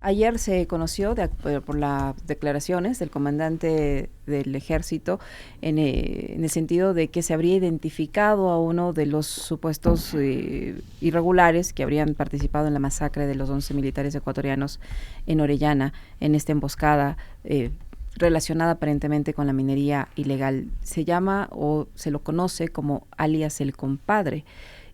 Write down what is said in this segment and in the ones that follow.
Ayer se conoció por las declaraciones del comandante del ejército en el sentido de que se habría identificado a uno de los supuestos irregulares que habrían participado en la masacre de los 11 militares ecuatorianos en Orellana, en esta emboscada relacionada aparentemente con la minería ilegal. Se llama o se lo conoce como alias el compadre.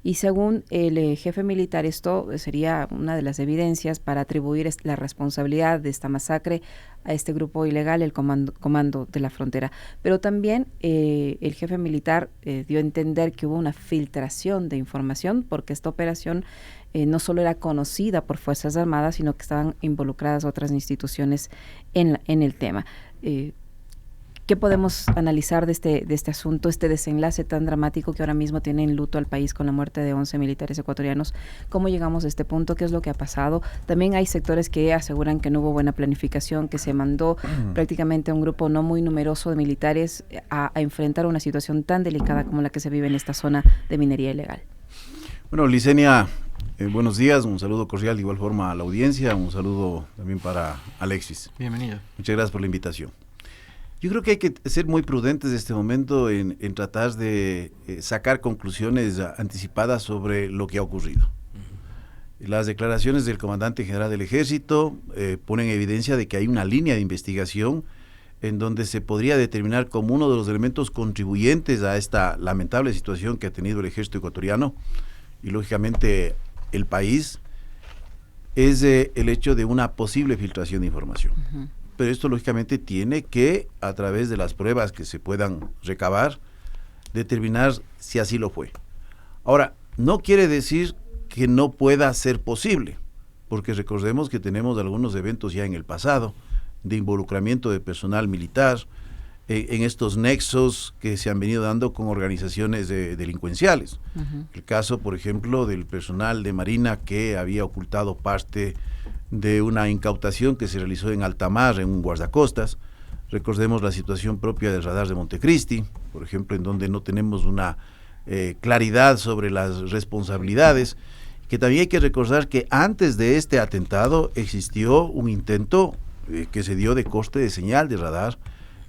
Y según el jefe militar, esto sería una de las evidencias para atribuir la responsabilidad de esta masacre a este grupo ilegal, el comando de la frontera. Pero también el jefe militar dio a entender que hubo una filtración de información, porque esta operación no solo era conocida por Fuerzas Armadas, sino que estaban involucradas otras instituciones en el tema. ¿Qué podemos analizar de este asunto, este desenlace tan dramático que ahora mismo tiene en luto al país con la muerte de 11 militares ecuatorianos? ¿Cómo llegamos a este punto? ¿Qué es lo que ha pasado? También hay sectores que aseguran que no hubo buena planificación, que se mandó prácticamente a un grupo no muy numeroso de militares a enfrentar una situación tan delicada como la que se vive en esta zona de minería ilegal. Bueno, Licenia, buenos días, un saludo cordial de igual forma a la audiencia, un saludo también para Alexis. Bienvenido. Muchas gracias por la invitación. Yo creo que hay que ser muy prudentes en este momento en tratar de sacar conclusiones anticipadas sobre lo que ha ocurrido. Las declaraciones del comandante general del ejército ponen evidencia de que hay una línea de investigación en donde se podría determinar como uno de los elementos contribuyentes a esta lamentable situación que ha tenido el ejército ecuatoriano y lógicamente el país, es el hecho de una posible filtración de información. Pero esto lógicamente tiene que, a través de las pruebas que se puedan recabar, determinar si así lo fue. Ahora, no quiere decir que no pueda ser posible, porque recordemos que tenemos algunos eventos ya en el pasado, de involucramiento de personal militar, en estos nexos que se han venido dando con organizaciones delincuenciales. El caso, por ejemplo, del personal de Marina que había ocultado parte de una incautación que se realizó en alta mar, en un guardacostas. Recordemos la situación propia del radar de Montecristi, por ejemplo, en donde no tenemos una claridad sobre las responsabilidades, que también hay que recordar que antes de este atentado existió un intento que se dio de corte de señal de radar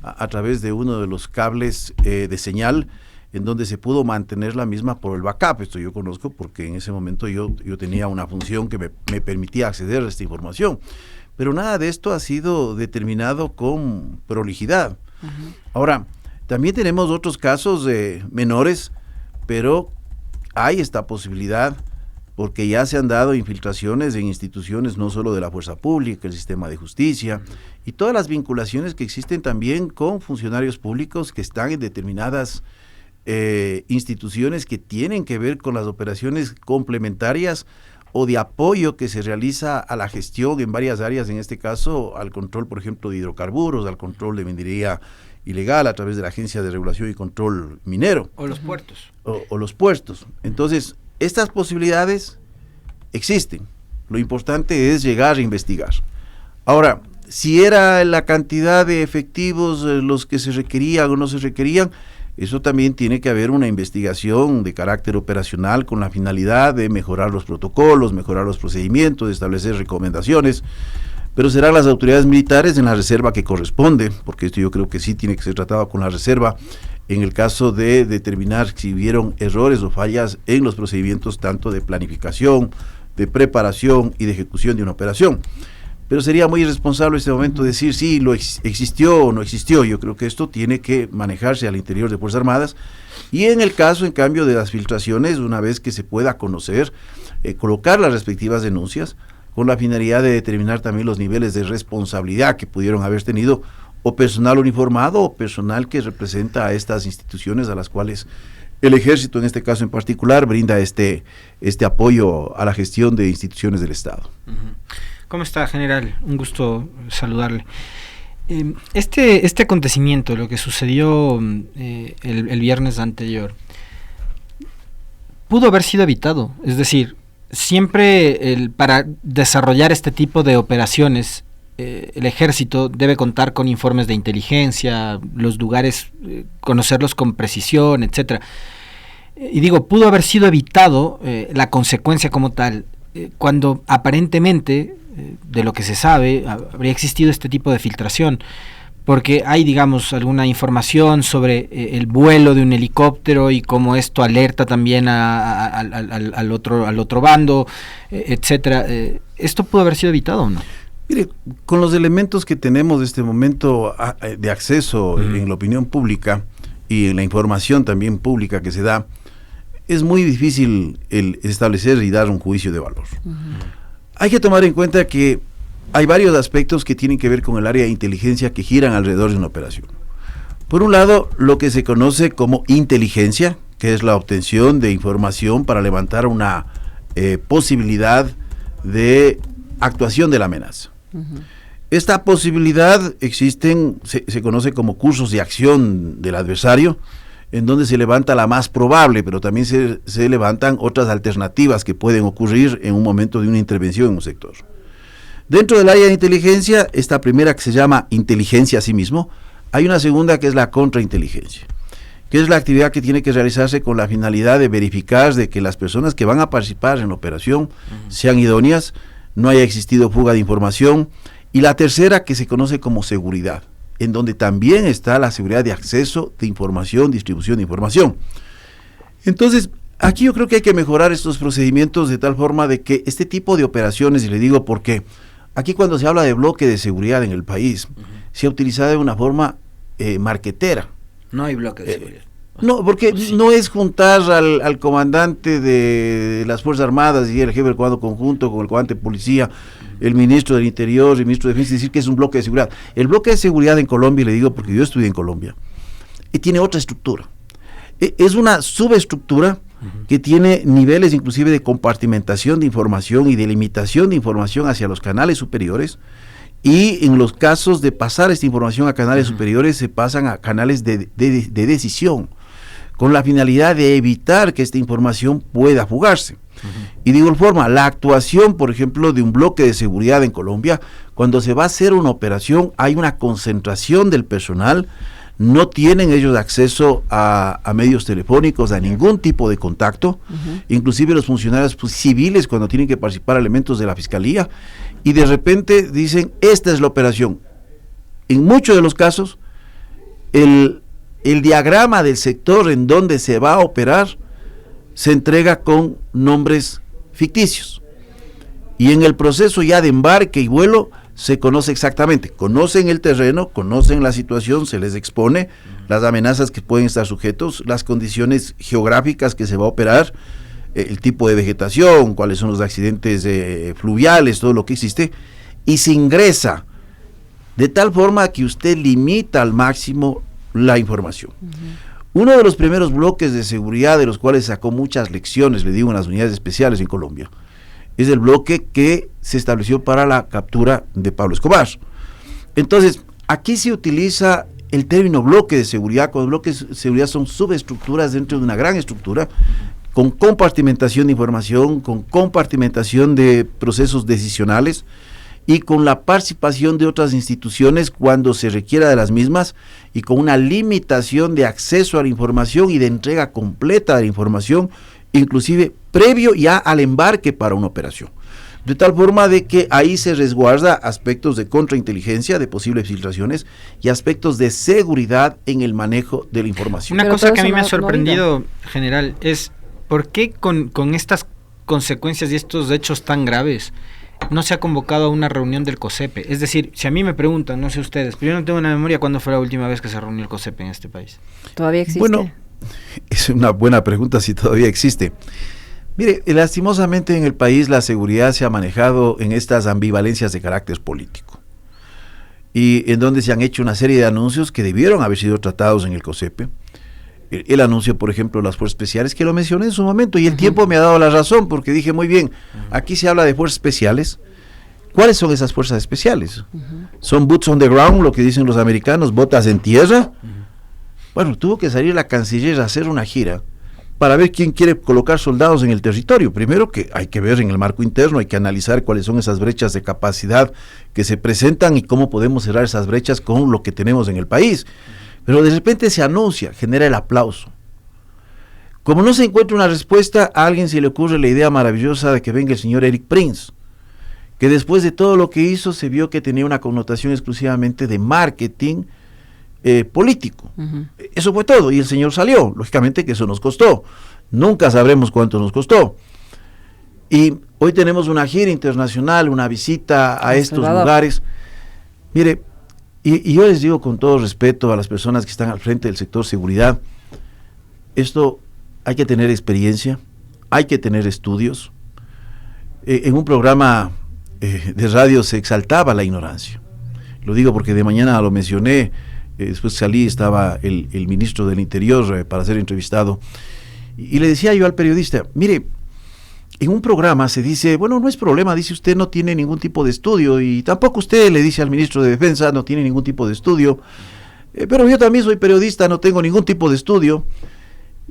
a través de uno de los cables de señal, en donde se pudo mantener la misma por el backup. Esto yo conozco porque en ese momento yo tenía una función que me permitía acceder a esta información. Pero nada de esto ha sido determinado con prolijidad. Ahora, también tenemos otros casos menores, pero hay esta posibilidad porque ya se han dado infiltraciones en instituciones no solo de la fuerza pública, el sistema de justicia y todas las vinculaciones que existen también con funcionarios públicos que están en determinadas instituciones que tienen que ver con las operaciones complementarias o de apoyo que se realiza a la gestión en varias áreas, en este caso al control, por ejemplo, de hidrocarburos, al control de minería ilegal a través de la Agencia de Regulación y Control Minero. O los puertos. O los puertos. Entonces, estas posibilidades existen. Lo importante es llegar a investigar. Ahora, si era la cantidad de efectivos los que se requerían o no se requerían, eso también tiene que haber una investigación de carácter operacional con la finalidad de mejorar los protocolos, mejorar los procedimientos, de establecer recomendaciones, pero serán las autoridades militares en la reserva que corresponde, porque esto yo creo que sí tiene que ser tratado con la reserva, en el caso de determinar si hubieron errores o fallas en los procedimientos tanto de planificación, de preparación y de ejecución de una operación. Pero sería muy irresponsable en este momento decir si existió o no existió. Yo creo que esto tiene que manejarse al interior de Fuerzas Armadas y en el caso, en cambio, de las filtraciones, una vez que se pueda conocer, colocar las respectivas denuncias con la finalidad de determinar también los niveles de responsabilidad que pudieron haber tenido o personal uniformado o personal que representa a estas instituciones a las cuales el ejército, en este caso en particular, brinda este apoyo a la gestión de instituciones del Estado. ¿Cómo está, general? Un gusto saludarle. Este acontecimiento, lo que sucedió el viernes anterior, pudo haber sido evitado. Es decir, siempre para desarrollar este tipo de operaciones, el ejército debe contar con informes de inteligencia, los lugares, conocerlos con precisión, etcétera. Y digo, pudo haber sido evitado la consecuencia como tal. cuando aparentemente, de lo que se sabe, habría existido este tipo de filtración? Porque hay, digamos, alguna información sobre el vuelo de un helicóptero y cómo esto alerta también al otro bando, etcétera. ¿Esto pudo haber sido evitado o no? Mire, con los elementos que tenemos de este momento de acceso en la opinión pública y en la información también pública que se da, es muy difícil el establecer y dar un juicio de valor. Hay que tomar en cuenta que hay varios aspectos que tienen que ver con el área de inteligencia que giran alrededor de una operación. Por un lado, lo que se conoce como inteligencia, que es la obtención de información para levantar una posibilidad de actuación de la amenaza. Esta posibilidad se conoce como cursos de acción del adversario, en donde se levanta la más probable, pero también se levantan otras alternativas que pueden ocurrir en un momento de una intervención en un sector. Dentro del área de inteligencia, esta primera que se llama inteligencia a sí mismo, hay una segunda que es la contrainteligencia, que es la actividad que tiene que realizarse con la finalidad de verificar de que las personas que van a participar en la operación sean idóneas, no haya existido fuga de información, y la tercera que se conoce como seguridad, en donde también está la seguridad de acceso de información, distribución de información. Entonces, aquí yo creo que hay que mejorar estos procedimientos de tal forma de que este tipo de operaciones, y le digo porque aquí cuando se habla de bloque de seguridad en el país, se ha utilizado de una forma marquetera. No hay bloque de seguridad. No, porque no es juntar al comandante de las Fuerzas Armadas y el jefe del comando conjunto con el comandante de policía, el ministro del Interior, el ministro de Defensa, y decir que es un bloque de seguridad. El bloque de seguridad en Colombia, y le digo porque yo estudié en Colombia, y tiene otra estructura. Es una subestructura que tiene niveles inclusive de compartimentación de información y de limitación de información hacia los canales superiores, y en los casos de pasar esta información a canales superiores se pasan a canales de decisión, con la finalidad de evitar que esta información pueda fugarse. Y de igual forma, la actuación, por ejemplo, de un bloque de seguridad en Colombia, cuando se va a hacer una operación, hay una concentración del personal, no tienen ellos acceso a medios telefónicos, a ningún tipo de contacto, inclusive los funcionarios civiles cuando tienen que participar elementos de la fiscalía, y de repente dicen, esta es la operación. En muchos de los casos, el diagrama del sector en donde se va a operar se entrega con nombres ficticios, y en el proceso ya de embarque y vuelo se conoce exactamente, conocen el terreno, conocen la situación, se les expone las amenazas que pueden estar sujetos, las condiciones geográficas que se va a operar, el tipo de vegetación, cuáles son los accidentes fluviales, todo lo que existe, y se ingresa de tal forma que usted limita al máximo la información. Uno de los primeros bloques de seguridad de los cuales sacó muchas lecciones, le digo, en las unidades especiales en Colombia, es el bloque que se estableció para la captura de Pablo Escobar. Entonces, aquí se utiliza el término bloque de seguridad, cuando bloques de seguridad son subestructuras dentro de una gran estructura, con compartimentación de información, con compartimentación de procesos decisionales, y con la participación de otras instituciones cuando se requiera de las mismas, y con una limitación de acceso a la información y de entrega completa de la información, inclusive previo ya al embarque para una operación. De tal forma de que ahí se resguarda aspectos de contrainteligencia, de posibles filtraciones, y aspectos de seguridad en el manejo de la información. Una cosa que a mí me ha sorprendido, general, es ¿por qué con estas consecuencias y estos hechos tan graves no se ha convocado a una reunión del COSEPE? Es decir, si a mí me preguntan, no sé ustedes, pero yo no tengo una memoria cuándo fue la última vez que se reunió el COSEPE en este país. ¿Todavía existe? Bueno, es una buena pregunta si todavía existe. Mire, lastimosamente en el país la seguridad se ha manejado en estas ambivalencias de carácter político, y en donde se han hecho una serie de anuncios que debieron haber sido tratados en el COSEPE. El anuncio, por ejemplo, de las fuerzas especiales, que lo mencioné en su momento, y el tiempo me ha dado la razón, porque dije, muy bien, aquí se habla de fuerzas especiales. ¿Cuáles son esas fuerzas especiales? ¿Son boots on the ground, lo que dicen los americanos, botas en tierra? Bueno, tuvo que salir la canciller a hacer una gira para ver quién quiere colocar soldados en el territorio. Primero, que hay que ver en el marco interno, hay que analizar cuáles son esas brechas de capacidad que se presentan y cómo podemos cerrar esas brechas con lo que tenemos en el país. Pero de repente se anuncia, genera el aplauso. Como no se encuentra una respuesta, a alguien se le ocurre la idea maravillosa de que venga el señor Eric Prince, que después de todo lo que hizo se vio que tenía una connotación exclusivamente de marketing político. Eso fue todo, y el señor salió. Lógicamente que eso nos costó. Nunca sabremos cuánto nos costó. Y hoy tenemos una gira internacional, una visita a estos lugares. Mire, y yo les digo con todo respeto a las personas que están al frente del sector seguridad, esto hay que tener experiencia, hay que tener estudios. En un programa de radio se exaltaba la ignorancia. Lo digo porque de mañana lo mencioné, después salí, estaba el ministro del Interior para ser entrevistado, y le decía yo al periodista, mire, en un programa se dice, bueno, no es problema, dice usted no tiene ningún tipo de estudio, y tampoco usted le dice al ministro de Defensa, no tiene ningún tipo de estudio, pero yo también soy periodista, no tengo ningún tipo de estudio,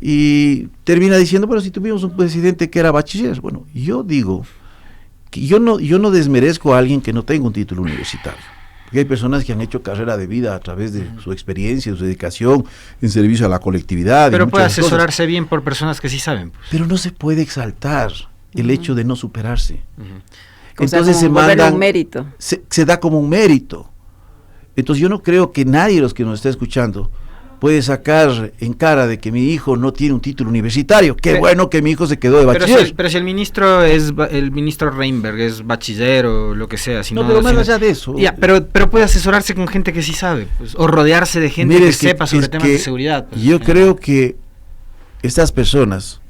y termina diciendo, bueno, si tuvimos un presidente que era bachiller. Bueno, yo digo que yo no desmerezco a alguien que no tenga un título universitario, porque hay personas que han hecho carrera de vida a través de su experiencia, de su dedicación en servicio a la colectividad. Pero puede asesorarse cosas bien por personas que sí saben. Pues. Pero no se puede exaltar el hecho de no superarse. Entonces se manda un mérito. Se da como un mérito. Entonces yo no creo que nadie de los que nos está escuchando puede sacar en cara de que mi hijo no tiene un título universitario. Qué bueno que mi hijo se quedó de bachiller. Pero si el ministro el ministro Reinberg es bachiller o lo que sea. Pero más allá de eso. Ya, pero puede asesorarse con gente que sí sabe, pues, o rodearse de gente que sepa sobre temas de seguridad. Pues, yo creo que estas personas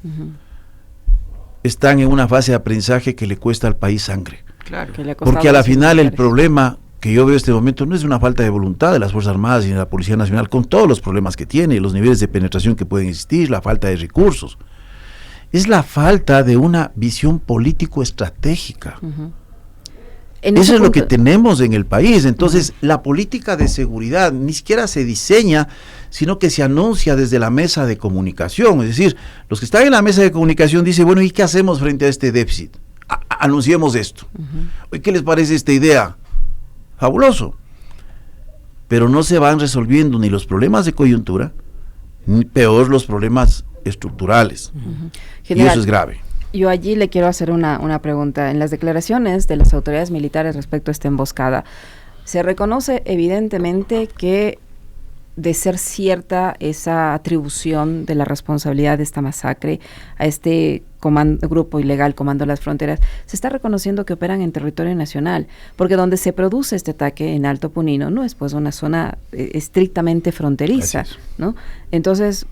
están en una fase de aprendizaje que le cuesta al país sangre. Claro. Porque a la final el problema que yo veo en este momento no es una falta de voluntad de las Fuerzas Armadas y de la Policía Nacional, con todos los problemas que tiene, los niveles de penetración que pueden existir, la falta de recursos. Es la falta de una visión político-estratégica. Eso es lo que tenemos en el país. Entonces, la política de seguridad ni siquiera se diseña, sino que se anuncia desde la mesa de comunicación. Es decir, los que están en la mesa de comunicación dicen, bueno, ¿y qué hacemos frente a este déficit? Anunciemos esto. ¿Qué les parece esta idea? Fabuloso, pero no se van resolviendo ni los problemas de coyuntura, ni peor los problemas estructurales. General, y eso es grave. Yo allí le quiero hacer una pregunta. En las declaraciones de las autoridades militares respecto a esta emboscada, se reconoce evidentemente que, de ser cierta esa atribución de la responsabilidad de esta masacre a este grupo ilegal Comando de las Fronteras, se está reconociendo que operan en territorio nacional, porque donde se produce este ataque en Alto Punino no es pues una zona estrictamente fronteriza, ¿no? Entonces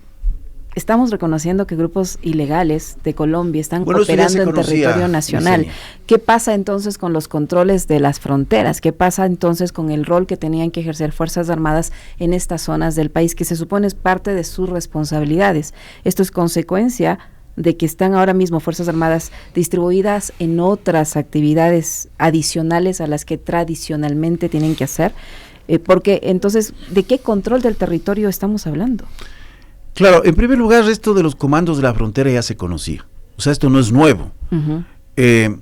estamos reconociendo que grupos ilegales de Colombia están operando en territorio nacional. ¿Qué pasa entonces con los controles de las fronteras? ¿Qué pasa entonces con el rol que tenían que ejercer Fuerzas Armadas en estas zonas del país, que se supone es parte de sus responsabilidades? Esto es consecuencia de que están ahora mismo Fuerzas Armadas distribuidas en otras actividades adicionales a las que tradicionalmente tienen que hacer, porque entonces, ¿de qué control del territorio estamos hablando? Claro, en primer lugar, esto de los comandos de la frontera ya se conocía, o sea, esto no es nuevo. Desde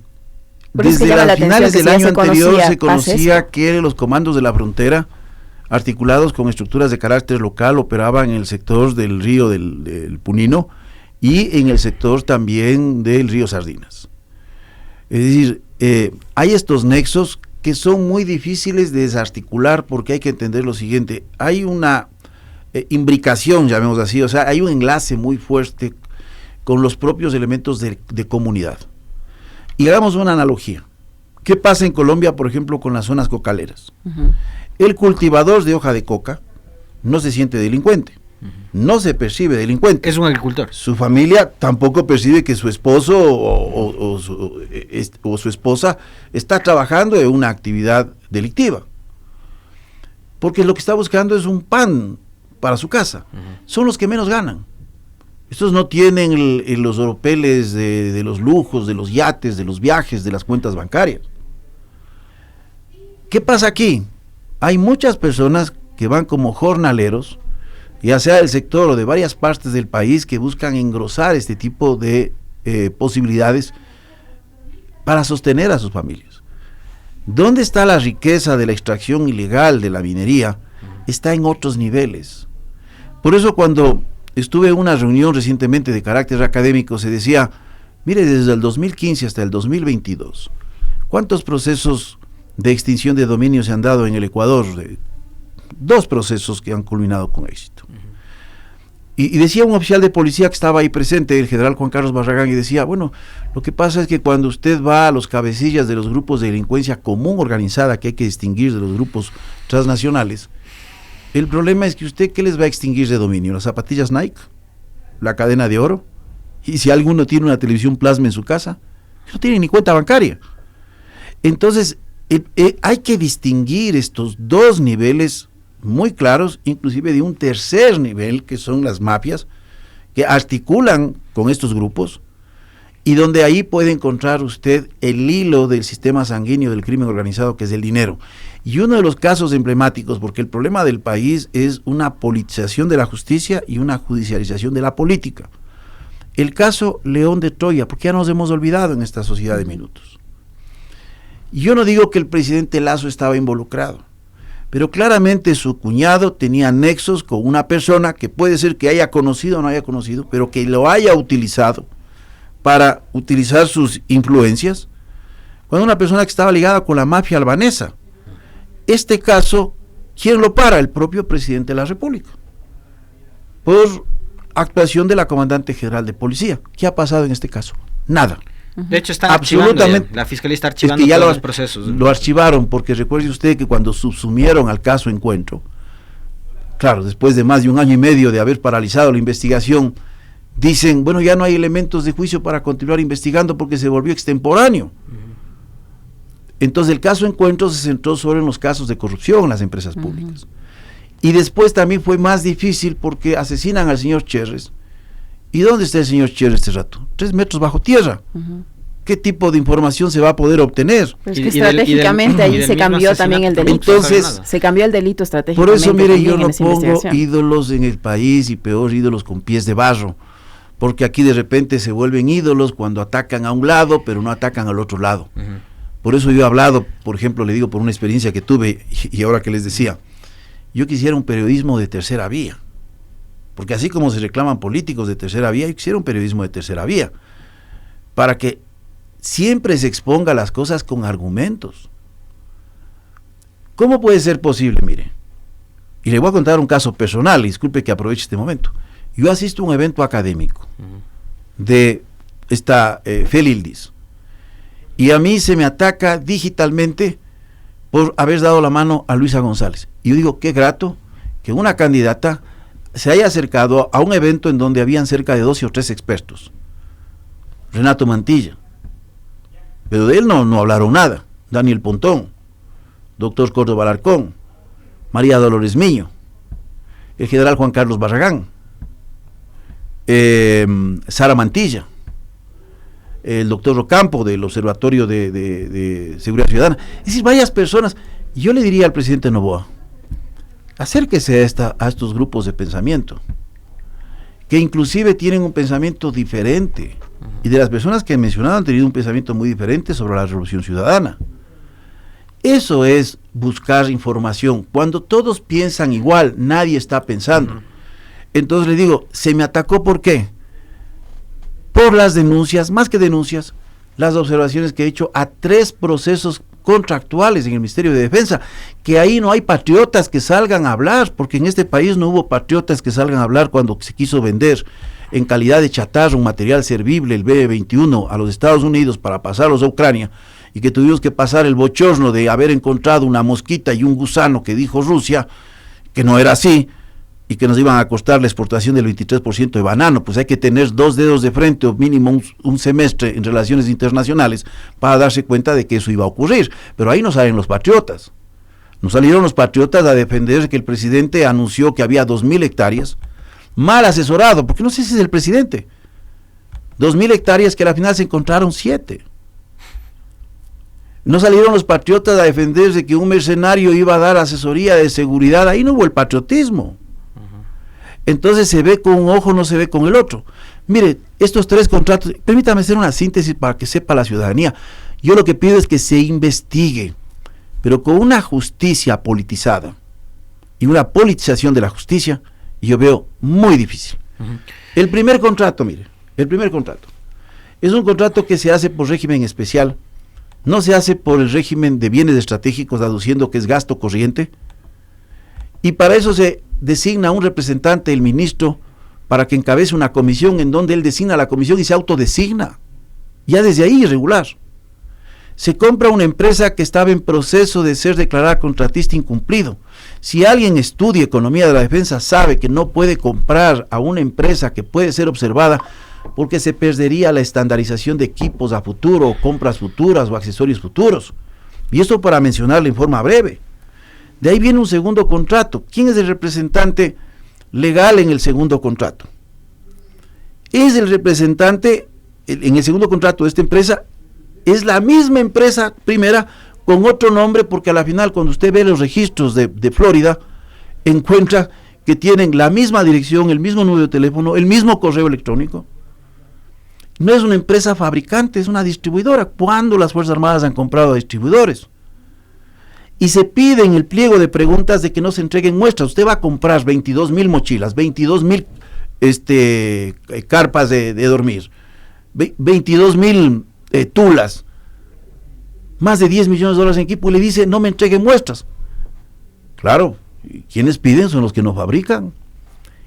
las finales del año anterior se conocía que los comandos de la frontera, articulados con estructuras de carácter local, operaban en el sector del río del Punino y en el sector también del río Sardinas. Es decir, hay estos nexos que son muy difíciles de desarticular, porque hay que entender lo siguiente: hay una imbricación, llamemos así, o sea, hay un enlace muy fuerte con los propios elementos de comunidad. Y hagamos una analogía. ¿Qué pasa en Colombia, por ejemplo, con las zonas cocaleras? El cultivador de hoja de coca no se siente delincuente, no se percibe delincuente. Es un agricultor. Su familia tampoco percibe que su esposo o su esposa está trabajando en una actividad delictiva, porque lo que está buscando es un pan para su casa. Son los que menos ganan. Estos no tienen los oropeles de los lujos, de los yates, de los viajes, de las cuentas bancarias. ¿Qué pasa aquí? Hay muchas personas que van como jornaleros, ya sea del sector o de varias partes del país, que buscan engrosar este tipo de posibilidades para sostener a sus familias. ¿Dónde está la riqueza de la extracción ilegal de la minería? Está en otros niveles. Por eso cuando estuve en una reunión recientemente de carácter académico, se decía, mire, desde el 2015 hasta el 2022, ¿cuántos procesos de extinción de dominio se han dado en el Ecuador? 2 procesos que han culminado con éxito. Y decía un oficial de policía que estaba ahí presente, el general Juan Carlos Barragán, y decía, bueno, lo que pasa es que cuando usted va a los cabecillas de los grupos de delincuencia común organizada, que hay que distinguir de los grupos transnacionales, el problema es que usted, ¿qué les va a extinguir de dominio? ¿Las zapatillas Nike? ¿La cadena de oro? Y si alguno tiene una televisión plasma en su casa, no tiene ni cuenta bancaria. Entonces, hay que distinguir estos 2 niveles muy claros, inclusive de un tercer nivel, que son las mafias, que articulan con estos grupos, y donde ahí puede encontrar usted el hilo del sistema sanguíneo del crimen organizado, que es el dinero. Y uno de los casos emblemáticos, porque el problema del país es una politización de la justicia y una judicialización de la política. El caso León de Troya, porque ya nos hemos olvidado en esta sociedad de minutos. Yo no digo que el presidente Lasso estaba involucrado, pero claramente su cuñado tenía nexos con una persona que puede ser que haya conocido o no haya conocido, pero que lo haya utilizado para utilizar sus influencias, cuando una persona que estaba ligada con la mafia albanesa. Este caso, ¿quién lo para? El propio presidente de la República, por actuación de la comandante general de policía. ¿Qué ha pasado en este caso? Nada. De hecho, están archivando la fiscalía está archivando todos los procesos. Lo archivaron porque recuerde usted que cuando subsumieron al caso Encuentro, claro, después de más de 1 año y medio de haber paralizado la investigación, dicen, bueno, ya no hay elementos de juicio para continuar investigando porque se volvió extemporáneo. Entonces el caso Encuentro se centró solo en los casos de corrupción en las empresas públicas. Y después también fue más difícil porque asesinan al señor Cherres. ¿Y dónde está el señor Cherres este rato? 3 metros bajo tierra. ¿Qué tipo de información se va a poder obtener? Pues que estratégicamente ahí se cambió también el delito. Entonces, se cambió el delito estratégicamente. Por eso, mire, yo no pongo ídolos en el país, y peor ídolos con pies de barro, porque aquí de repente se vuelven ídolos cuando atacan a un lado, pero no atacan al otro lado. Por eso yo he hablado, por ejemplo, le digo por una experiencia que tuve, y ahora que les decía, yo quisiera un periodismo de tercera vía, porque así como se reclaman políticos de tercera vía, yo quisiera un periodismo de tercera vía, para que siempre se exponga las cosas con argumentos. ¿Cómo puede ser posible? Mire, y le voy a contar un caso personal, disculpe que aproveche este momento. Yo asisto a un evento académico de esta FELILDIS, y a mí se me ataca digitalmente por haber dado la mano a Luisa González. Y yo digo, qué grato que una candidata se haya acercado a un evento en donde habían cerca de 12 o 13 expertos. Renato Mantilla, pero de él no hablaron nada. Daniel Pontón, doctor Córdoba Alarcón, María Dolores Miño, el general Juan Carlos Barragán, Sara Mantilla, el doctor Rocampo del Observatorio de Seguridad Ciudadana. Es decir, varias personas. Yo le diría al presidente Noboa, acérquese a estos grupos de pensamiento, que inclusive tienen un pensamiento diferente, y de las personas que he mencionado han tenido un pensamiento muy diferente sobre la Revolución Ciudadana. Eso es buscar información. Cuando todos piensan igual, nadie está pensando. Entonces le digo, se me atacó, ¿por qué? Por las denuncias, más que denuncias, las observaciones que he hecho a 3 procesos contractuales en el Ministerio de Defensa, que ahí no hay patriotas que salgan a hablar, porque en este país no hubo patriotas que salgan a hablar cuando se quiso vender en calidad de chatarra un material servible, el B-21, a los Estados Unidos para pasarlos a Ucrania, y que tuvimos que pasar el bochorno de haber encontrado una mosquita y un gusano que dijo Rusia, que no era así, y que nos iban a costar la exportación del 23% de banano. Pues hay que tener 2 dedos de frente o mínimo un semestre en relaciones internacionales para darse cuenta de que eso iba a ocurrir. Pero ahí no salen los patriotas. No salieron los patriotas a defender que el presidente anunció que había 2.000 hectáreas, mal asesorado, porque no sé si es el presidente. 2.000 hectáreas que al final se encontraron 7. No salieron los patriotas a defender de que un mercenario iba a dar asesoría de seguridad. Ahí no hubo el patriotismo. Entonces se ve con un ojo, no se ve con el otro. Mire, estos 3 contratos, permítame hacer una síntesis para que sepa la ciudadanía. Yo lo que pido es que se investigue, pero con una justicia politizada y una politización de la justicia, yo veo muy difícil. El primer contrato, mire, es un contrato que se hace por régimen especial, no se hace por el régimen de bienes estratégicos, aduciendo que es gasto corriente, y para eso se designa un representante, el ministro, para que encabece una comisión en donde él designa la comisión y se autodesigna. Ya desde ahí irregular. Se compra una empresa que estaba en proceso de ser declarada contratista incumplido. Si alguien estudia economía de la defensa, sabe que no puede comprar a una empresa que puede ser observada porque se perdería la estandarización de equipos a futuro, o compras futuras o accesorios futuros. Y esto para mencionarlo en forma breve. De ahí viene un segundo contrato. ¿Quién es el representante legal en el segundo contrato? Es el representante, en el segundo contrato de esta empresa, es la misma empresa primera con otro nombre, porque a la final cuando usted ve los registros de Florida, encuentra que tienen la misma dirección, el mismo número de teléfono, el mismo correo electrónico. No es una empresa fabricante, es una distribuidora. ¿Cuándo las Fuerzas Armadas han comprado a distribuidores? Y se pide en el pliego de preguntas de que no se entreguen muestras. Usted va a comprar 22,000 mochilas, 22,000 carpas de dormir, 22,000 tulas, más de 10 millones de dólares en equipo, y le dice, no me entreguen muestras. Claro, quienes piden son los que no fabrican.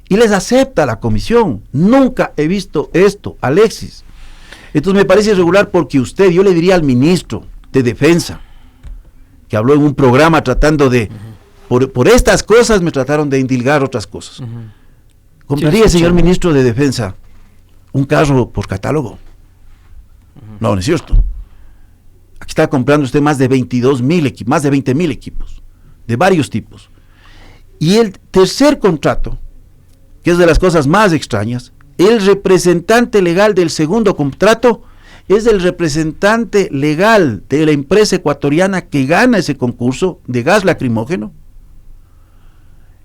Y les acepta la comisión. Nunca he visto esto, Alexis. Entonces me parece irregular porque usted, yo le diría al ministro de Defensa, que habló en un programa tratando de, por estas cosas me trataron de indilgar otras cosas. ¿Compraría, señor ministro de Defensa, un carro por catálogo? No, no es cierto. Aquí está comprando usted más de 22,000 equipos, más de 20,000 equipos, de varios tipos. Y el tercer contrato, que es de las cosas más extrañas, el representante legal del segundo contrato es el representante legal de la empresa ecuatoriana que gana ese concurso de gas lacrimógeno,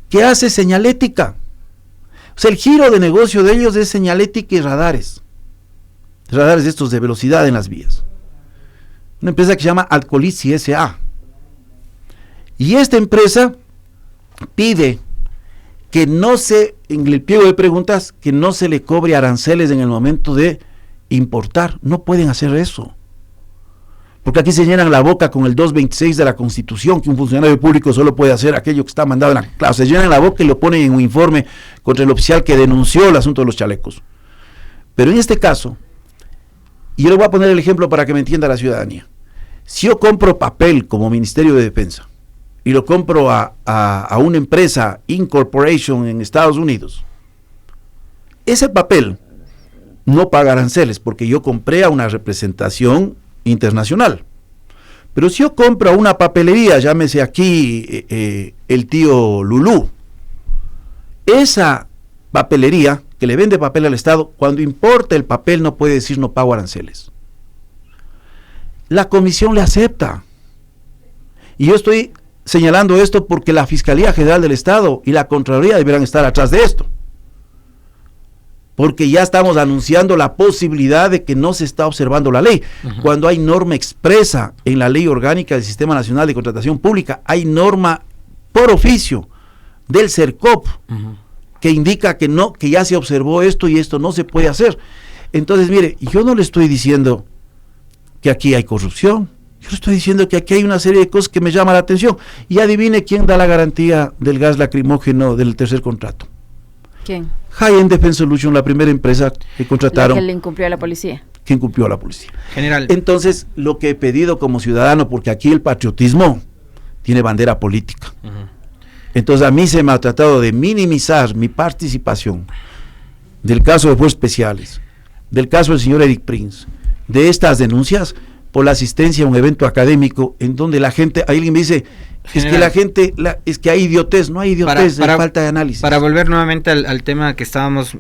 que hace señalética. O sea, el giro de negocio de ellos es señalética y radares estos de velocidad en las vías. Una empresa que se llama Alcolici S.A. Y esta empresa pide que no se, en el pliego de preguntas, que no se le cobre aranceles en el momento de importar. No pueden hacer eso. Porque aquí se llenan la boca con el 226 de la Constitución, que un funcionario público solo puede hacer aquello que está mandado en la clase. Se llenan la boca y lo ponen en un informe contra el oficial que denunció el asunto de los chalecos. Pero en este caso, y yo le voy a poner el ejemplo para que me entienda la ciudadanía. Si yo compro papel como Ministerio de Defensa, y lo compro a una empresa Incorporation en Estados Unidos, ese papel no paga aranceles porque yo compré a una representación internacional. Pero si yo compro a una papelería, llámese aquí el tío Lulú, esa papelería que le vende papel al Estado, cuando importa el papel no puede decir no pago aranceles. La comisión le acepta. Y yo estoy señalando esto porque la Fiscalía General del Estado y la Contraloría deberán estar atrás de esto. Porque ya estamos anunciando la posibilidad de que no se está observando la ley. Cuando hay norma expresa en la Ley Orgánica del Sistema Nacional de Contratación Pública, hay norma por oficio del CERCOP que indica que no, que ya se observó esto y esto no se puede hacer. Entonces, mire, yo no le estoy diciendo que aquí hay corrupción. Yo estoy diciendo que aquí hay una serie de cosas que me llaman la atención. Y adivine quién da la garantía del gas lacrimógeno del tercer contrato. ¿Quién? High-End Defense Solution, la primera empresa que contrataron. La que le incumplió a la policía. Que incumplió a la policía. General. Entonces, lo que he pedido como ciudadano, porque aquí el patriotismo tiene bandera política. Entonces, a mí se me ha tratado de minimizar mi participación del caso de Fuerzas Especiales, del caso del señor Eric Prince, de estas denuncias por la asistencia a un evento académico en donde la gente, alguien me dice, General, es que la gente, es que hay idiotez, no hay idiotez, para falta de análisis. Para volver nuevamente al tema que estábamos,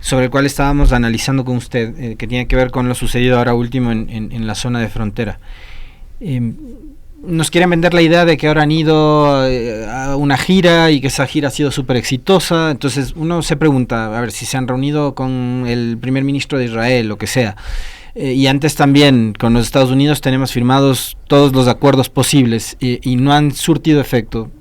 sobre el cual estábamos analizando con usted, que tiene que ver con lo sucedido ahora último en la zona de frontera. Nos quieren vender la idea de que ahora han ido a una gira y que esa gira ha sido súper exitosa. Entonces uno se pregunta, a ver, si se han reunido con el primer ministro de Israel, lo que sea, y antes también con los Estados Unidos tenemos firmados todos los acuerdos posibles y no han surtido efecto.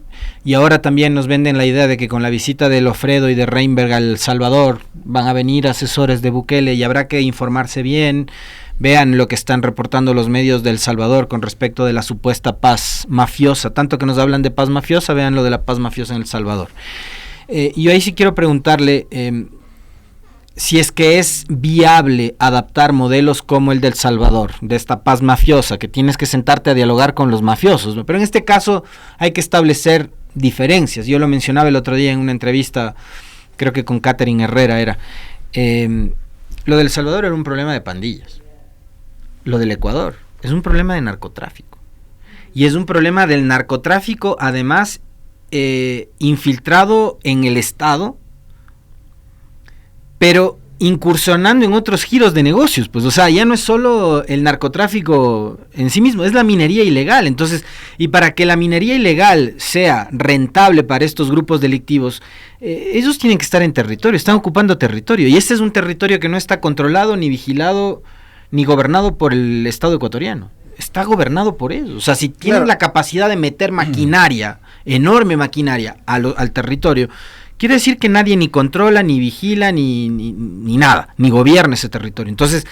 y ahora también nos venden la idea de que con la visita de Lofredo y de Reinberg a El Salvador van a venir asesores de Bukele y habrá que informarse bien. Vean lo que están reportando los medios de El Salvador con respecto de la supuesta paz mafiosa, tanto que nos hablan de paz mafiosa, vean lo de la paz mafiosa en El Salvador. Y yo ahí sí quiero preguntarle si es que es viable adaptar modelos como el de El Salvador, de esta paz mafiosa, que tienes que sentarte a dialogar con los mafiosos, ¿no? Pero en este caso hay que establecer diferencias. Yo lo mencionaba el otro día en una entrevista, creo que con Catherine Herrera era, lo del Salvador era un problema de pandillas, lo del Ecuador es un problema de narcotráfico, y es un problema del narcotráfico además infiltrado en el Estado, pero incursionando en otros giros de negocios, pues, o sea, ya no es solo el narcotráfico en sí mismo, es la minería ilegal. Entonces, y para que la minería ilegal sea rentable para estos grupos delictivos, ellos tienen que estar en territorio, están ocupando territorio, y este es un territorio que no está controlado, ni vigilado, ni gobernado por el Estado ecuatoriano, está gobernado por ellos. O sea, si tienen la capacidad de meter maquinaria, enorme maquinaria, al territorio, quiere decir que nadie ni controla, ni vigila, ni nada, ni gobierna ese territorio. Entonces,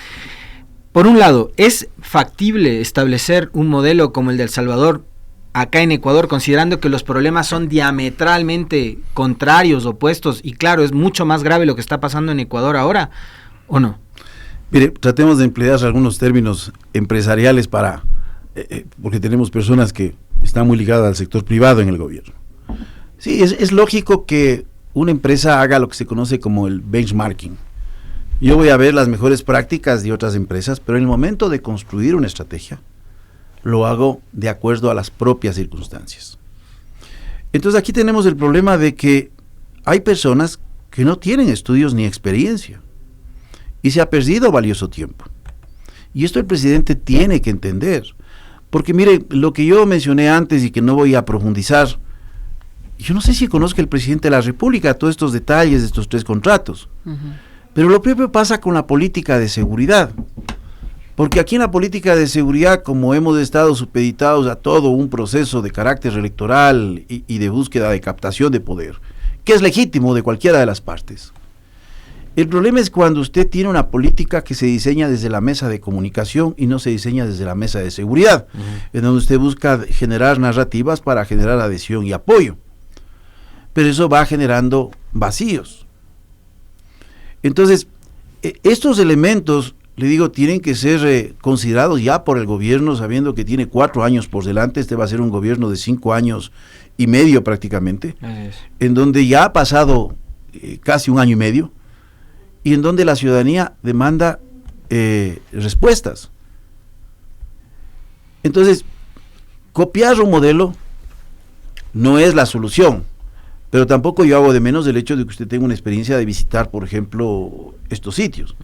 por un lado, ¿es factible establecer un modelo como el de El Salvador acá en Ecuador, considerando que los problemas son diametralmente contrarios, opuestos, y claro, es mucho más grave lo que está pasando en Ecuador ahora, o no? Mire, tratemos de emplear algunos términos empresariales porque tenemos personas que están muy ligadas al sector privado en el gobierno. Sí, es lógico que una empresa haga lo que se conoce como el benchmarking. Yo voy a ver las mejores prácticas de otras empresas, pero en el momento de construir una estrategia, lo hago de acuerdo a las propias circunstancias. Entonces aquí tenemos el problema de que hay personas que no tienen estudios ni experiencia, y se ha perdido valioso tiempo. Y esto el presidente tiene que entender, porque mire, lo que yo mencioné antes y que no voy a profundizar, yo no sé si conozca el presidente de la República todos estos detalles de estos 3 contratos, pero lo propio pasa con la política de seguridad, porque aquí en la política de seguridad, como hemos estado supeditados a todo un proceso de carácter electoral y de búsqueda de captación de poder, que es legítimo de cualquiera de las partes, el problema es cuando usted tiene una política que se diseña desde la mesa de comunicación y no se diseña desde la mesa de seguridad, en donde usted busca generar narrativas para generar adhesión y apoyo. Pero eso va generando vacíos. Entonces, estos elementos, le digo, tienen que ser considerados ya por el gobierno, sabiendo que tiene 4 años por delante. Este va a ser un gobierno de 5 años y medio prácticamente, en donde ya ha pasado casi 1 año y medio, y en donde la ciudadanía demanda respuestas. Entonces, copiar un modelo no es la solución, pero tampoco yo hago de menos el hecho de que usted tenga una experiencia de visitar, por ejemplo, estos sitios.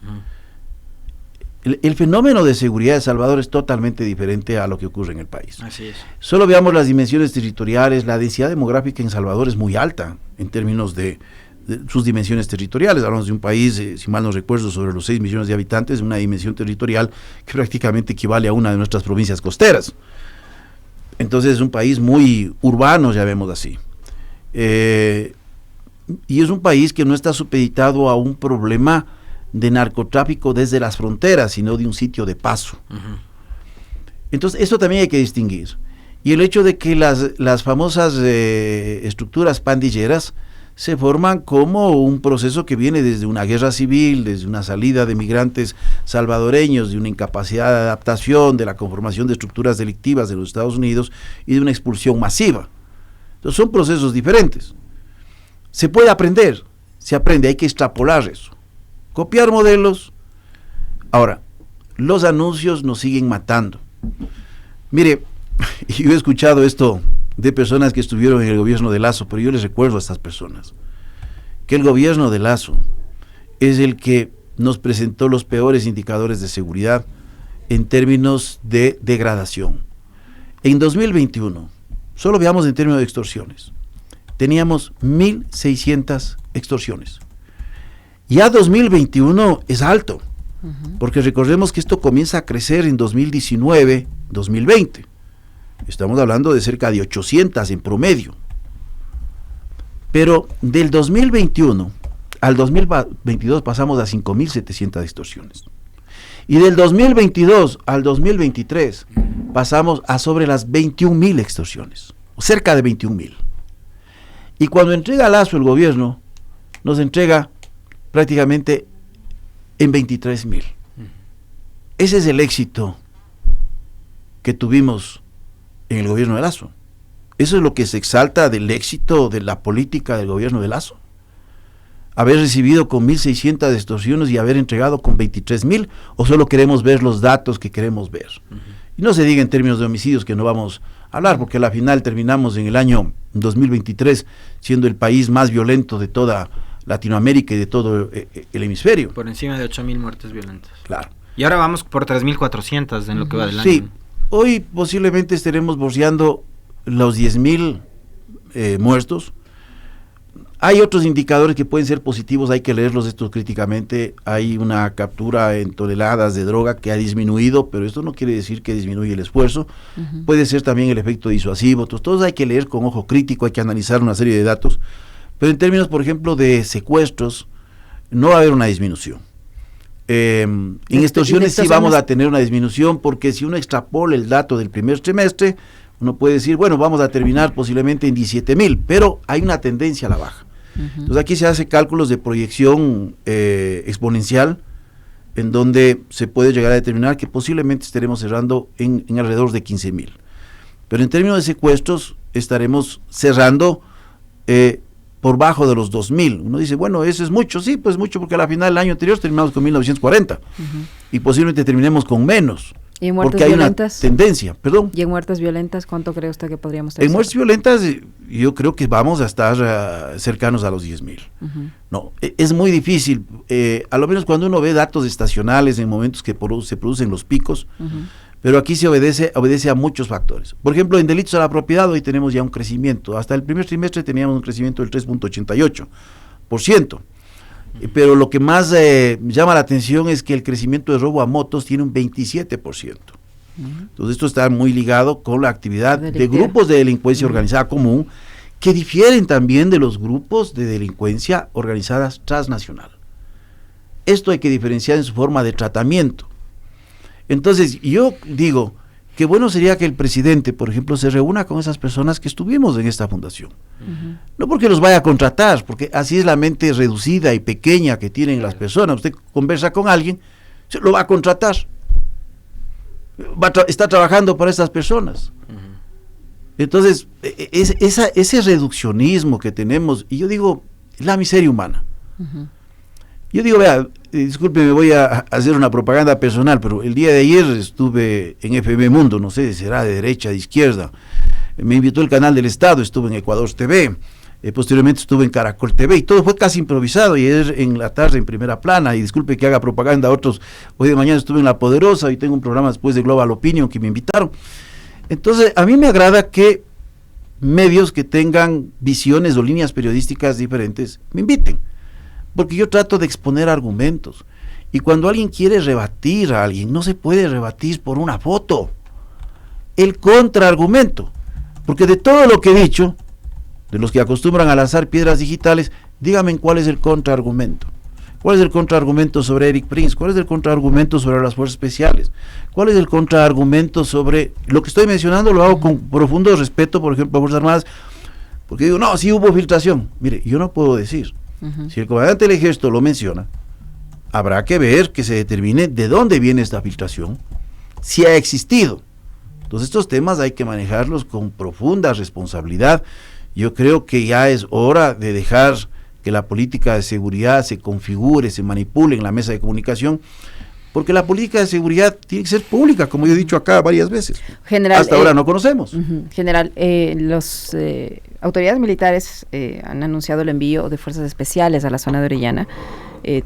El fenómeno de seguridad de El Salvador es totalmente diferente a lo que ocurre en el país. Así es. Solo veamos las dimensiones territoriales. La densidad demográfica en El Salvador es muy alta en términos de sus dimensiones territoriales. Hablamos de un país, si mal no recuerdo, sobre los 6 millones de habitantes, una dimensión territorial que prácticamente equivale a una de nuestras provincias costeras. Entonces es un país muy urbano, ya vemos así. Y es un país que no está supeditado a un problema de narcotráfico desde las fronteras, sino de un sitio de paso. Entonces esto también hay que distinguir. Y el hecho de que las famosas estructuras pandilleras se forman como un proceso que viene desde una guerra civil, desde una salida de migrantes salvadoreños, de una incapacidad de adaptación, de la conformación de estructuras delictivas de los Estados Unidos y de una expulsión masiva. Entonces son procesos diferentes. Se puede aprender, se aprende, hay que extrapolar eso. Copiar modelos. Ahora, los anuncios nos siguen matando. Mire, yo he escuchado esto de personas que estuvieron en el gobierno de Lasso, pero yo les recuerdo a estas personas que el gobierno de Lasso es el que nos presentó los peores indicadores de seguridad en términos de degradación. En 2021, solo veamos en términos de extorsiones, teníamos 1.600 extorsiones. Ya 2021 es alto, porque recordemos que esto comienza a crecer en 2019, 2020. Estamos hablando de cerca de 800 en promedio. Pero del 2021 al 2022 pasamos a 5.700 extorsiones. Y del 2022 al 2023 pasamos a sobre las 21.000 extorsiones, cerca de 21.000. Y cuando entrega Lasso el gobierno, nos entrega prácticamente en 23.000. Ese es el éxito que tuvimos en el gobierno de Lasso. Eso es lo que se exalta del éxito de la política del gobierno de Lasso. Haber recibido con 1.600 extorsiones y haber entregado con 23.000, o solo queremos ver los datos que queremos ver. Y no se diga en términos de homicidios, que no vamos a hablar, porque a la final terminamos en el año 2023 siendo el país más violento de toda Latinoamérica y de todo el hemisferio. Por encima de 8.000 muertes violentas. Claro. Y ahora vamos por 3.400 en lo que va del año. Sí, hoy posiblemente estaremos bordeando los 10.000 muertos. Hay otros indicadores que pueden ser positivos, hay que leerlos estos críticamente. Hay una captura en toneladas de droga que ha disminuido, pero esto no quiere decir que disminuye el esfuerzo. Puede ser también el efecto disuasivo. Entonces, todos hay que leer con ojo crítico, hay que analizar una serie de datos. Pero en términos, por ejemplo, de secuestros, no va a haber una disminución. En extorsiones sí vamos a tener una disminución, porque si uno extrapola el dato del primer trimestre, uno puede decir, bueno, vamos a terminar posiblemente en 17.000, pero hay una tendencia a la baja. Entonces aquí se hace cálculos de proyección exponencial, en donde se puede llegar a determinar que posiblemente estaremos cerrando en alrededor de 15.000. Pero en términos de secuestros estaremos cerrando por bajo de los 2.000. Uno dice, bueno, eso es mucho. Sí, pues mucho, porque a la final del año anterior terminamos con 1.940 y posiblemente terminemos con menos. ¿Y en muertes porque hay violentas? Una tendencia, perdón. ¿Y en muertes violentas cuánto cree usted que podríamos tener? En muertes violentas yo creo que vamos a estar cercanos a los 10.000. No, es muy difícil, a lo menos cuando uno ve datos estacionales en momentos que se producen los picos, pero aquí se obedece a muchos factores. Por ejemplo, en delitos a la propiedad hoy tenemos ya un crecimiento. Hasta el primer trimestre teníamos un crecimiento del 3.88%. Pero lo que más llama la atención es que el crecimiento de robo a motos tiene un 27%. Entonces esto está muy ligado con la actividad de grupos de delincuencia organizada común, que difieren también de los grupos de delincuencia organizadas transnacional. Esto hay que diferenciar en su forma de tratamiento. Entonces yo digo que bueno sería que el presidente, por ejemplo, se reúna con esas personas que estuvimos en esta fundación. No porque los vaya a contratar, porque así es la mente reducida y pequeña que tienen las personas. Usted conversa con alguien, se lo va a contratar. Está trabajando para estas personas. Entonces, ese reduccionismo que tenemos, y yo digo, la miseria humana. Yo digo, vea, disculpe, me voy a hacer una propaganda personal, pero el día de ayer estuve en FM Mundo, no sé si será de derecha, de izquierda, me invitó el canal del Estado, estuve en Ecuador TV, posteriormente estuve en Caracol TV, y todo fue casi improvisado, y ayer en la tarde en Primera Plana, y disculpe que haga propaganda a otros, hoy de mañana estuve en La Poderosa, y tengo un programa después de Global Opinion que me invitaron. Entonces, a mí me agrada que medios que tengan visiones o líneas periodísticas diferentes me inviten, porque yo trato de exponer argumentos, y cuando alguien quiere rebatir a alguien, no se puede rebatir por una foto, el contraargumento, porque de todo lo que he dicho, de los que acostumbran a lanzar piedras digitales, díganme cuál es el contraargumento. ¿Cuál es el contraargumento sobre Eric Prince? ¿Cuál es el contraargumento sobre las fuerzas especiales? ¿Cuál es el contraargumento sobre lo que estoy mencionando? Lo hago con profundo respeto, por ejemplo, a Fuerzas Armadas, porque digo, no, sí hubo filtración. Mire, yo no puedo decir. Si el comandante del ejército lo menciona, habrá que ver que se determine de dónde viene esta filtración, si ha existido. Entonces estos temas hay que manejarlos con profunda responsabilidad. Yo creo que ya es hora de dejar que la política de seguridad se configure, se manipule en la mesa de comunicación, porque la política de seguridad tiene que ser pública, como yo he dicho acá varias veces. General, hasta ahora no conocemos. General, las autoridades militares han anunciado el envío de fuerzas especiales a la zona de Orellana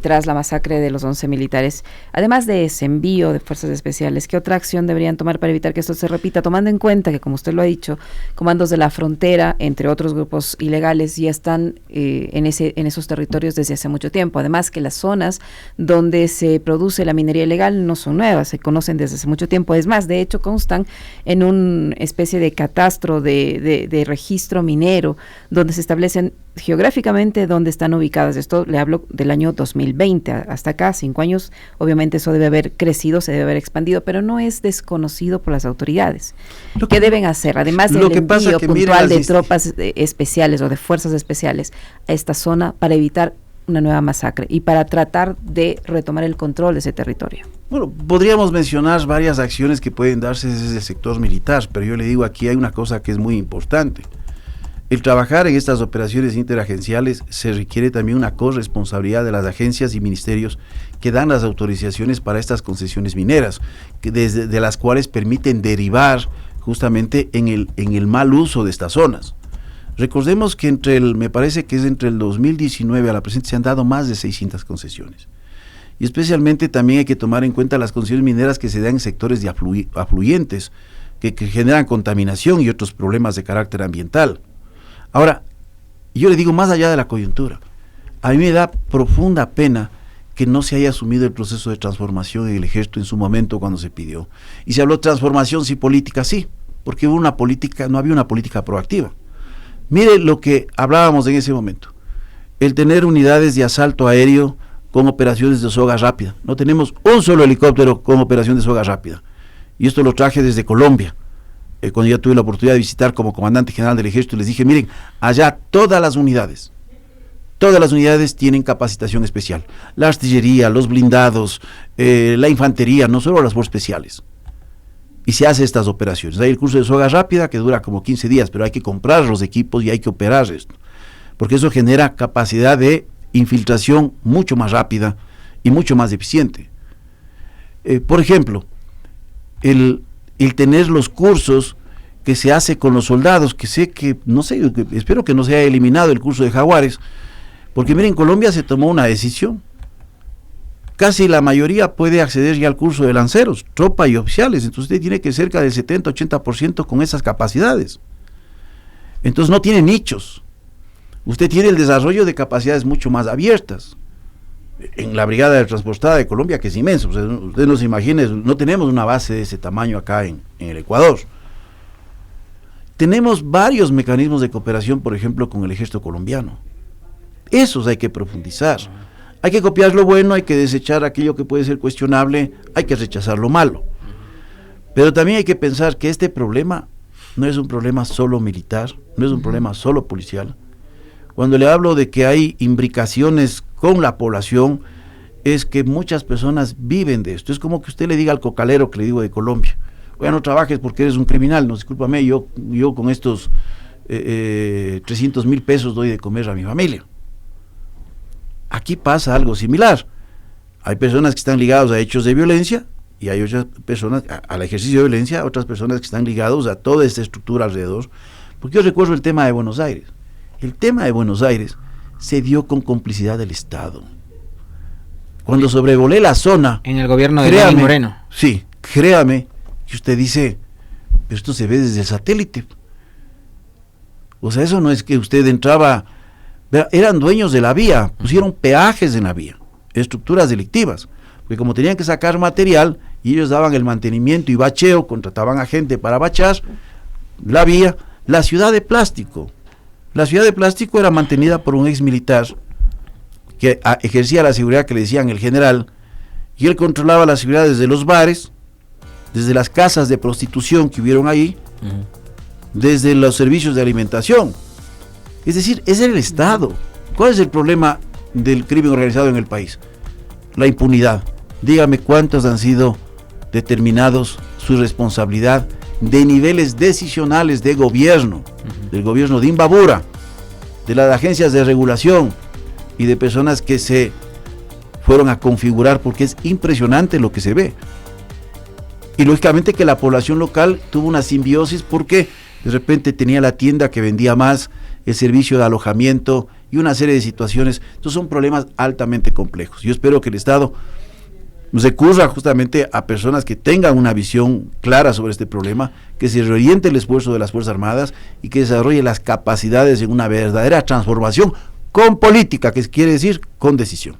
tras la masacre de los 11 militares. Además de ese envío de fuerzas especiales, ¿qué otra acción deberían tomar para evitar que esto se repita? Tomando en cuenta que, como usted lo ha dicho, comandos de la frontera, entre otros grupos ilegales, ya están en esos territorios desde hace mucho tiempo. Además que las zonas donde se produce la minería ilegal no son nuevas, se conocen desde hace mucho tiempo. Es más, de hecho, constan en una especie de catastro de registro minero, donde se establecen geográficamente dónde están ubicadas. Esto le hablo del año 2020 hasta acá, 5 años. Obviamente eso debe haber crecido, se debe haber expandido, pero no es desconocido por las autoridades. ¿Qué deben hacer? Además del envío puntual de tropas especiales o de fuerzas especiales a esta zona para evitar una nueva masacre y para tratar de retomar el control de ese territorio. Bueno, podríamos mencionar varias acciones que pueden darse desde el sector militar, pero yo le digo, aquí hay una cosa que es muy importante. El trabajar en estas operaciones interagenciales se requiere también una corresponsabilidad de las agencias y ministerios que dan las autorizaciones para estas concesiones mineras, de las cuales permiten derivar justamente en el mal uso de estas zonas. Recordemos que me parece que es entre el 2019 a la presente se han dado más de 600 concesiones. Y especialmente también hay que tomar en cuenta las concesiones mineras que se dan en sectores de afluentes, que generan contaminación y otros problemas de carácter ambiental. Ahora, yo le digo, más allá de la coyuntura, a mí me da profunda pena que no se haya asumido el proceso de transformación en el ejército en su momento cuando se pidió. Y se habló de transformación, sí, política, sí, porque no había una política proactiva. Mire lo que hablábamos en ese momento, el tener unidades de asalto aéreo con operaciones de soga rápida. No tenemos un solo helicóptero con operación de soga rápida. Y esto lo traje desde Colombia. Cuando ya tuve la oportunidad de visitar como comandante general del ejército, les dije, miren, allá todas las unidades tienen capacitación especial. La artillería, los blindados, la infantería, no solo las fuerzas especiales. Y se hace estas operaciones. Hay el curso de soga rápida que dura como 15 días, pero hay que comprar los equipos y hay que operar esto. Porque eso genera capacidad de infiltración mucho más rápida y mucho más eficiente. Por ejemplo, el tener los cursos que se hace con los soldados, espero que no se haya eliminado el curso de Jaguares, porque miren, en Colombia se tomó una decisión, casi la mayoría puede acceder ya al curso de lanceros, tropa y oficiales, entonces usted tiene que cerca del 70-80% con esas capacidades, entonces no tiene nichos, usted tiene el desarrollo de capacidades mucho más abiertas. En la Brigada de Transportada de Colombia, que es inmenso, usted no se imagine, no tenemos una base de ese tamaño acá en el Ecuador. Tenemos varios mecanismos de cooperación, por ejemplo, con el ejército colombiano. Esos hay que profundizar. Hay que copiar lo bueno, hay que desechar aquello que puede ser cuestionable, hay que rechazar lo malo. Pero también hay que pensar que este problema no es un problema solo militar, no es un problema solo policial. Cuando le hablo de que hay imbricaciones con la población, es que muchas personas viven de esto. Es como que usted le diga al cocalero que le digo de Colombia, oye, no trabajes porque eres un criminal, no, discúlpame, yo con estos 300,000 pesos doy de comer a mi familia. Aquí pasa algo similar. Hay personas que están ligadas a hechos de violencia y hay otras personas, al ejercicio de violencia, otras personas que están ligadas a toda esta estructura alrededor. Porque yo recuerdo el tema de Buenos Aires. El tema de Buenos Aires se dio con complicidad del Estado. Cuando sobrevolé la zona... En el gobierno de Lenín Moreno. Sí, créame, que usted dice, pero esto se ve desde el satélite. O sea, eso no es que usted entraba... Eran dueños de la vía, pusieron peajes en la vía, estructuras delictivas. Porque como tenían que sacar material, y ellos daban el mantenimiento y bacheo, contrataban a gente para bachar la vía, la ciudad de plástico. La ciudad de plástico era mantenida por un ex militar que ejercía la seguridad que le decían el general, y él controlaba la seguridad desde los bares, desde las casas de prostitución que hubieron ahí, desde los servicios de alimentación. Es decir, es el Estado. ¿Cuál es el problema del crimen organizado en el país? La impunidad. Dígame cuántos han sido determinados su responsabilidad de niveles decisionales de gobierno, del gobierno de Imbabura, de las agencias de regulación y de personas que se fueron a configurar, porque es impresionante lo que se ve. Y lógicamente que la población local tuvo una simbiosis porque de repente tenía la tienda que vendía más, el servicio de alojamiento y una serie de situaciones. Estos son problemas altamente complejos. Yo espero que el Estado recurra justamente a personas que tengan una visión clara sobre este problema, que se reoriente el esfuerzo de las Fuerzas Armadas y que desarrolle las capacidades en una verdadera transformación con política, que quiere decir con decisión.